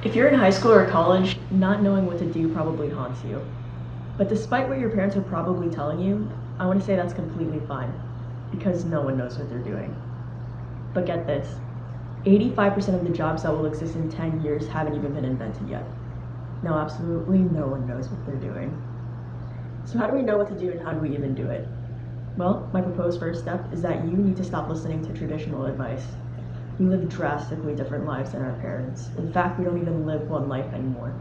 If you're in high school or college, not knowing what to do probably haunts you. But despite what your parents are probably telling you, I want to say that's completely fine, because no one knows what they're doing. But get this, 85% of the jobs that will exist in 10 years haven't even been invented yet. No, absolutely no one knows what they're doing. So how do we know what to do and how do we even do it? Well, my proposed first step is that you need to stop listening to traditional advice. We live drastically different lives than our parents. In fact, we don't even live one life anymore.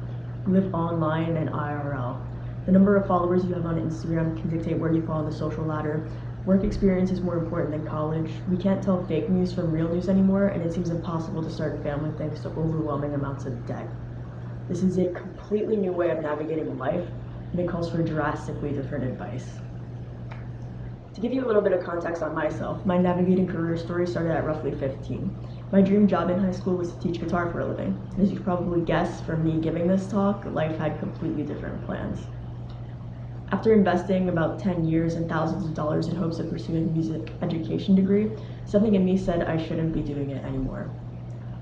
We live online and IRL. The number of followers you have on Instagram can dictate where you fall on the social ladder. Work experience is more important than college. We can't tell fake news from real news anymore, and it seems impossible to start a family thanks to overwhelming amounts of debt. This is a completely new way of navigating life, and it calls for drastically different advice. To give you a little bit of context on myself, my navigating career story started at roughly 15. My dream job in high school was to teach guitar for a living. As you can probably guess from me giving this talk, life had completely different plans. After investing about 10 years and thousands of dollars in hopes of pursuing a music education degree, something in me said I shouldn't be doing it anymore.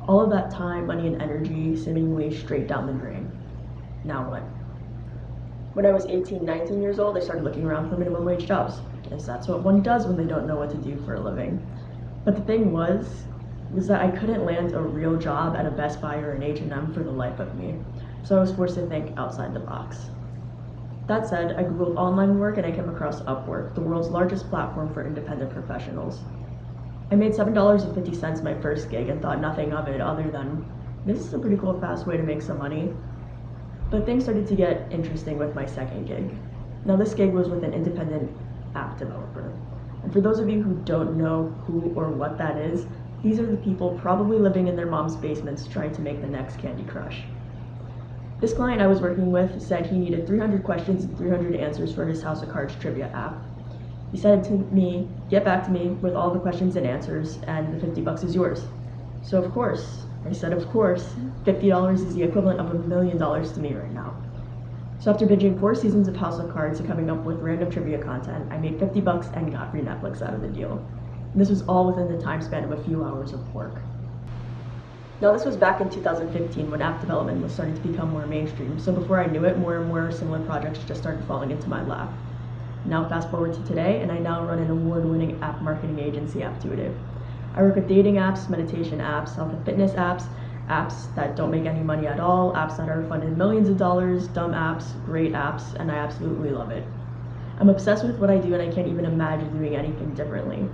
All of that time, money, and energy seemingly straight down the drain. Now what? When I was 18, 19 years old, I started looking around for minimum wage jobs, because that's what one does when they don't know what to do for a living. But the thing was that I couldn't land a real job at a Best Buy or an H&M for the life of me, so I was forced to think outside the box. That said, I googled online work and I came across Upwork, the world's largest platform for independent professionals. I made $7.50 my first gig and thought nothing of it other than, this is a pretty cool fast way to make some money. But things started to get interesting with my second gig. Now this gig was with an independent app developer. And for those of you who don't know who or what that is, these are the people probably living in their mom's basements trying to make the next Candy Crush. This client I was working with said he needed 300 questions and 300 answers for his House of Cards trivia app. He said to me, get back to me with all the questions and answers and the $50 is yours. So of course, I said of course, $50 is the equivalent of $1 million to me right now. So after binging 4 seasons of House of Cards and coming up with random trivia content, I made $50 and got free Netflix out of the deal. And this was all within the time span of a few hours of work. Now this was back in 2015 when app development was starting to become more mainstream, so before I knew it, more and more similar projects just started falling into my lap. Now fast forward to today, and I now run an award-winning app marketing agency, Apptuitive. I work with dating apps, meditation apps, health and fitness apps, apps that don't make any money at all, apps that are funded millions of dollars, dumb apps, great apps, and I absolutely love it. I'm obsessed with what I do and I can't even imagine doing anything differently.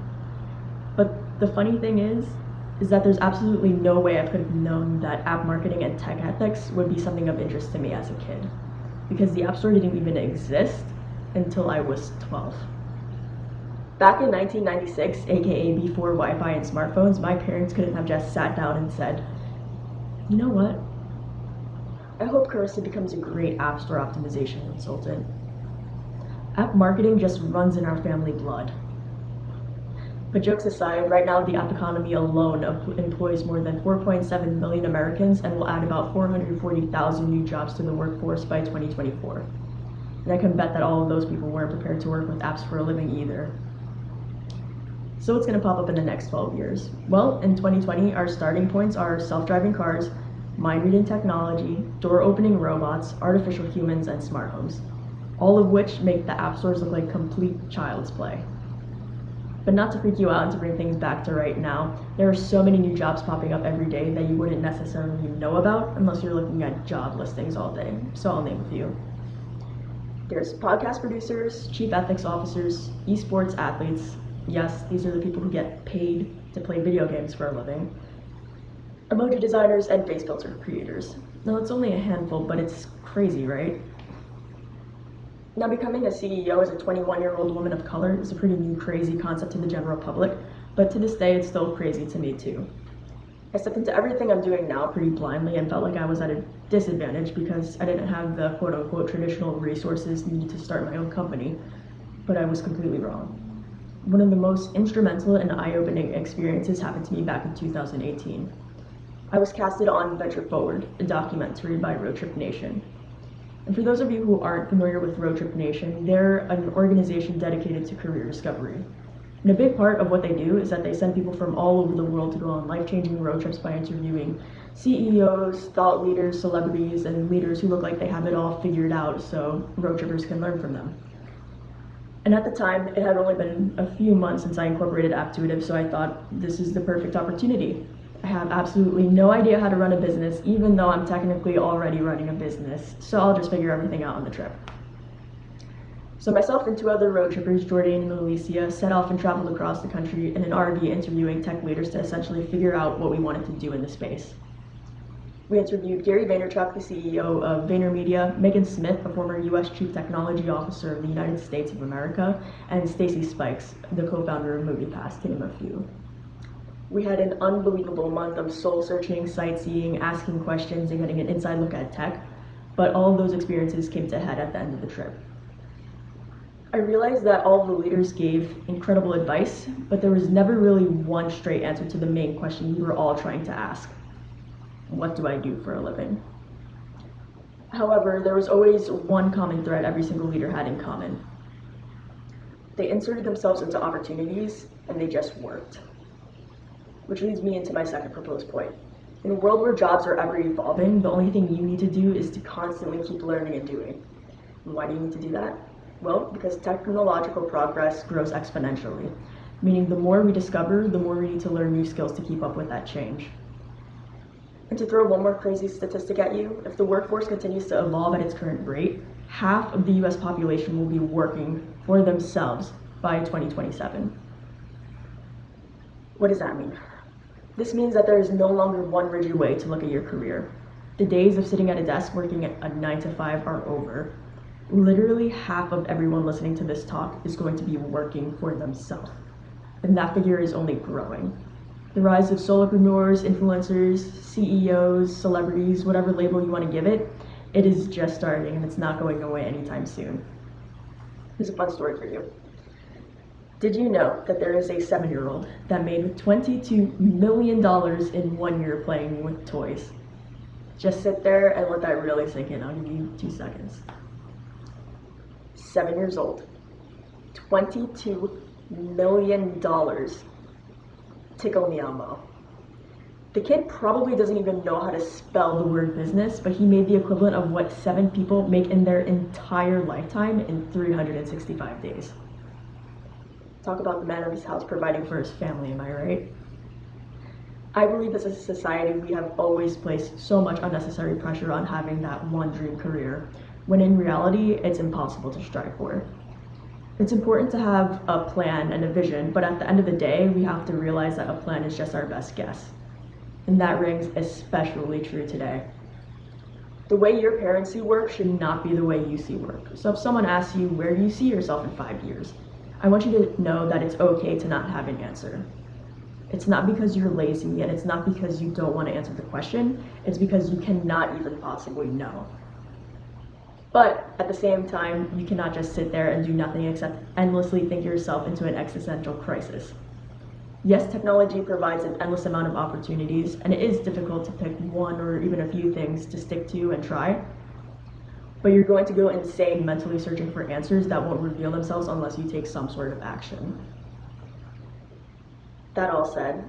But the funny thing is that there's absolutely no way I could have known that app marketing and tech ethics would be something of interest to me as a kid, because the App Store didn't even exist until I was 12. Back in 1996, aka before Wi-Fi and smartphones, my parents couldn't have just sat down and said, you know what? I hope Carissa becomes a great App Store optimization consultant. App marketing just runs in our family blood. But jokes aside, right now the app economy alone employs more than 4.7 million Americans and will add about 440,000 new jobs to the workforce by 2024. And I can bet that all of those people weren't prepared to work with apps for a living either. So what's going to pop up in the next 12 years? Well, in 2020, our starting points are self-driving cars, mind-reading technology, door-opening robots, artificial humans, and smart homes, all of which make the app stores look like complete child's play. But not to freak you out and to bring things back to right now, there are so many new jobs popping up every day that you wouldn't necessarily know about unless you're looking at job listings all day, so I'll name a few. There's podcast producers, chief ethics officers, esports athletes. Yes, these are the people who get paid to play video games for a living. Emoji designers and face filter creators. Now it's only a handful, but it's crazy, right? Now becoming a CEO as a 21-year-old woman of color is a pretty new crazy concept to the general public, but to this day it's still crazy to me too. I stepped into everything I'm doing now pretty blindly and felt like I was at a disadvantage because I didn't have the quote-unquote traditional resources needed to start my own company, but I was completely wrong. One of the most instrumental and eye-opening experiences happened to me back in 2018. I was casted on Venture Forward, a documentary by Roadtrip Nation. And for those of you who aren't familiar with Roadtrip Nation, they're an organization dedicated to career discovery. And a big part of what they do is that they send people from all over the world to go on life-changing road trips by interviewing CEOs, thought leaders, celebrities, and leaders who look like they have it all figured out so road trippers can learn from them. And at the time, it had only been a few months since I incorporated Apptuitive, so I thought this is the perfect opportunity. I have absolutely no idea how to run a business, even though I'm technically already running a business, so I'll just figure everything out on the trip. So myself and two other road trippers, Jordan and Alicia, set off and traveled across the country in an RV interviewing tech leaders to essentially figure out what we wanted to do in the space. We interviewed Gary Vaynerchuk, the CEO of VaynerMedia, Megan Smith, a former US Chief Technology Officer of the United States of America, and Stacy Spikes, the co-founder of MoviePass, to name a few. We had an unbelievable month of soul-searching, sightseeing, asking questions, and getting an inside look at tech, but all of those experiences came to a head at the end of the trip. I realized that all of the leaders gave incredible advice, but there was never really one straight answer to the main question we were all trying to ask. What do I do for a living? However, there was always one common thread every single leader had in common. They inserted themselves into opportunities, and they just worked. Which leads me into my second proposed point. In a world where jobs are ever evolving, the only thing you need to do is to constantly keep learning and doing. And why do you need to do that? Well, because technological progress grows exponentially, meaning the more we discover, the more we need to learn new skills to keep up with that change. And to throw one more crazy statistic at you, if the workforce continues to evolve at its current rate, half of the US population will be working for themselves by 2027. What does that mean? This means that there is no longer one rigid way to look at your career. The days of sitting at a desk working at a 9 to 5 are over. Literally half of everyone listening to this talk is going to be working for themselves. And that figure is only growing. The rise of solopreneurs, influencers, CEOs, celebrities, whatever label you want to give it, it is just starting and it's not going away anytime soon. Here's a fun story for you. Did you know that there is a 7-year-old that made $22 million in 1 year playing with toys? Just sit there and let that really sink in. I'll give you 2 seconds. 7 years old, $22 million. Tickle me Elmo. The kid probably doesn't even know how to spell the word business, but he made the equivalent of what 7 people make in their entire lifetime in 365 days. Talk about the man of his house providing for his family, am I right? I believe as a society we have always placed so much unnecessary pressure on having that one dream career, when in reality it's impossible to strive for. It's important to have a plan and a vision, but at the end of the day, we have to realize that a plan is just our best guess. And that rings especially true today. The way your parents see work should not be the way you see work. So if someone asks you, where do you see yourself in 5 years? I want you to know that it's okay to not have an answer. It's not because you're lazy, and it's not because you don't want to answer the question, it's because you cannot even possibly know. But at the same time, you cannot just sit there and do nothing except endlessly think yourself into an existential crisis. Yes, technology provides an endless amount of opportunities, and it is difficult to pick one or even a few things to stick to and try. But you're going to go insane mentally searching for answers that won't reveal themselves unless you take some sort of action. That all said,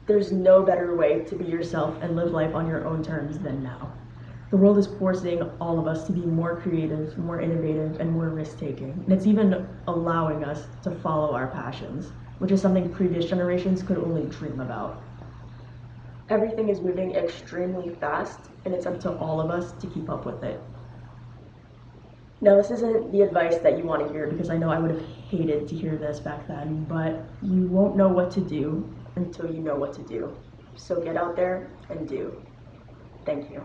there's no better way to be yourself and live life on your own terms than now. The world is forcing all of us to be more creative, more innovative, and more risk-taking. And it's even allowing us to follow our passions, which is something previous generations could only dream about. Everything is moving extremely fast, and it's up to all of us to keep up with it. Now, this isn't the advice that you want to hear, because I know I would have hated to hear this back then, but you won't know what to do until you know what to do. So get out there and do. Thank you.